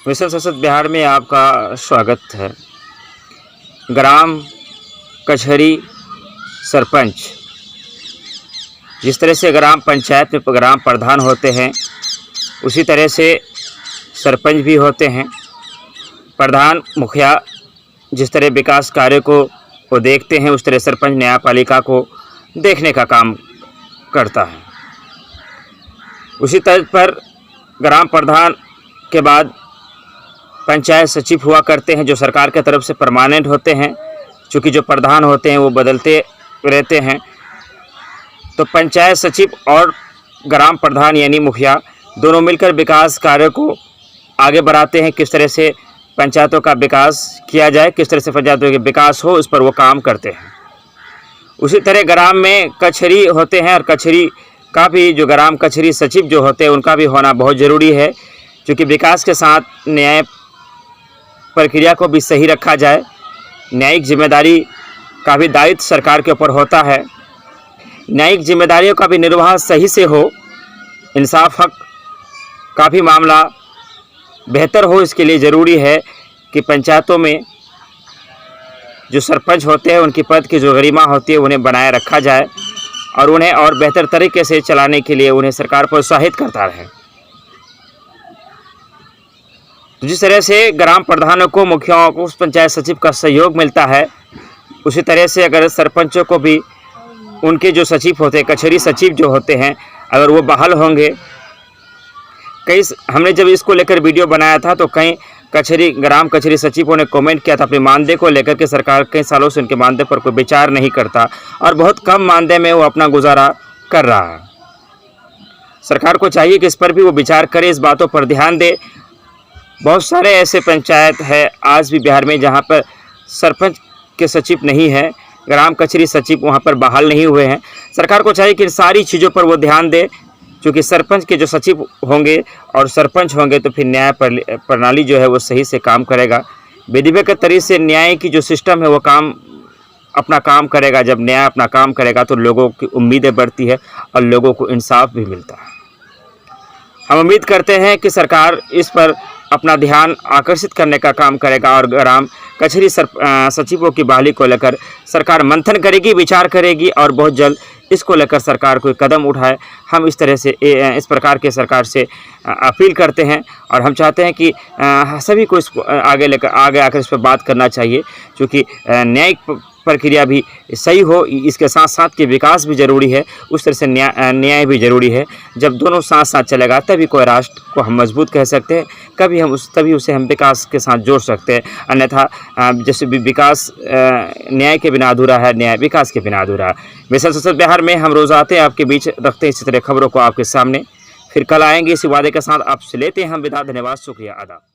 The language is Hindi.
मिशन संसद बिहार में आपका स्वागत है। ग्राम कचहरी सरपंच, जिस तरह से ग्राम पंचायत में ग्राम प्रधान होते हैं उसी तरह से सरपंच भी होते हैं। प्रधान मुखिया जिस तरह विकास कार्य को वो देखते हैं उस तरह सरपंच न्यायपालिका को देखने का काम करता है। उसी तर्ज पर ग्राम प्रधान के बाद पंचायत सचिव हुआ करते हैं, जो सरकार की तरफ से परमानेंट होते हैं। चूँकि जो प्रधान होते हैं वो बदलते रहते हैं, तो पंचायत सचिव और ग्राम प्रधान यानी मुखिया दोनों मिलकर विकास कार्य को आगे बढ़ाते हैं। किस तरह से पंचायतों का विकास किया जाए, किस तरह से पंचायतों का विकास हो, उस पर वो काम करते हैं। उसी तरह ग्राम में कचहरी होते हैं और कचहरी का भी जो ग्राम कचहरी सचिव जो होते हैं उनका भी होना बहुत ज़रूरी है, क्योंकि विकास के साथ न्याय प्रक्रिया को भी सही रखा जाए। न्यायिक जिम्मेदारी का भी दायित्व सरकार के ऊपर होता है। न्यायिक जिम्मेदारियों का भी निर्वाह सही से हो, इंसाफ हक का भी मामला बेहतर हो, इसके लिए ज़रूरी है कि पंचायतों में जो सरपंच होते हैं उनकी पद की जो गरिमा होती है उन्हें बनाए रखा जाए और उन्हें और बेहतर तरीके से चलाने के लिए उन्हें सरकार प्रोत्साहित करता रहे। जिस तरह से ग्राम प्रधानों को मुखियाओं को पंचायत सचिव का सहयोग मिलता है, उसी तरह से अगर सरपंचों को भी उनके जो सचिव होते हैं, कचहरी सचिव जो होते हैं, अगर वो बहाल होंगे। हमने जब इसको लेकर वीडियो बनाया था तो कई ग्राम कचहरी सचिवों ने कमेंट किया था अपने मानदेय को लेकर के सरकार कई सालों से उनके मानदेय पर कोई विचार नहीं करता और बहुत कम मानदेय में वो अपना गुजारा कर रहा है। सरकार को चाहिए कि इस पर भी वो विचार करे, इस बातों पर ध्यान दे। बहुत सारे ऐसे पंचायत है आज भी बिहार में जहाँ पर सरपंच के सचिव नहीं है, ग्राम कचहरी सचिव वहाँ पर बहाल नहीं हुए हैं। सरकार को चाहिए कि इन सारी चीज़ों पर वो ध्यान दे, क्योंकि सरपंच के जो सचिव होंगे और सरपंच होंगे तो फिर न्याय प्रणाली जो है वो सही से काम करेगा। विधिवत के तरीके से न्याय की जो सिस्टम है वो अपना काम करेगा। जब न्याय अपना काम करेगा तो लोगों की उम्मीदें बढ़ती है और लोगों को इंसाफ भी मिलता है। हम उम्मीद करते हैं कि सरकार इस पर अपना ध्यान आकर्षित करने का काम करेगा और ग्राम कचहरी सचिवों की बहाली को लेकर सरकार मंथन करेगी, विचार करेगी और बहुत जल्द इसको लेकर सरकार कोई कदम उठाए। हम इस तरह से इस प्रकार के सरकार से अपील करते हैं और हम चाहते हैं कि सभी को इसको आगे आकर इस पर बात करना चाहिए, क्योंकि न्यायिक प्रक्रिया भी सही हो, इसके साथ साथ के विकास भी ज़रूरी है, उस तरह से न्याय भी ज़रूरी है। जब दोनों साथ साथ चलेगा तभी कोई राष्ट्र को हम मजबूत कह सकते हैं, तभी उसे हम विकास के साथ जोड़ सकते हैं। अन्यथा जैसे भी विकास न्याय के बिना अधूरा है, न्याय विकास के बिना अधूरा है। मिशन संसद बिहार में हम रोज़ आते हैं, आपके बीच रखते हैं इसी तरह खबरों को आपके सामने। फिर कल आएंगे इसी वादे के साथ, आपसे लेते हैं हम विदा। धन्यवाद, शुक्रिया, आदाब।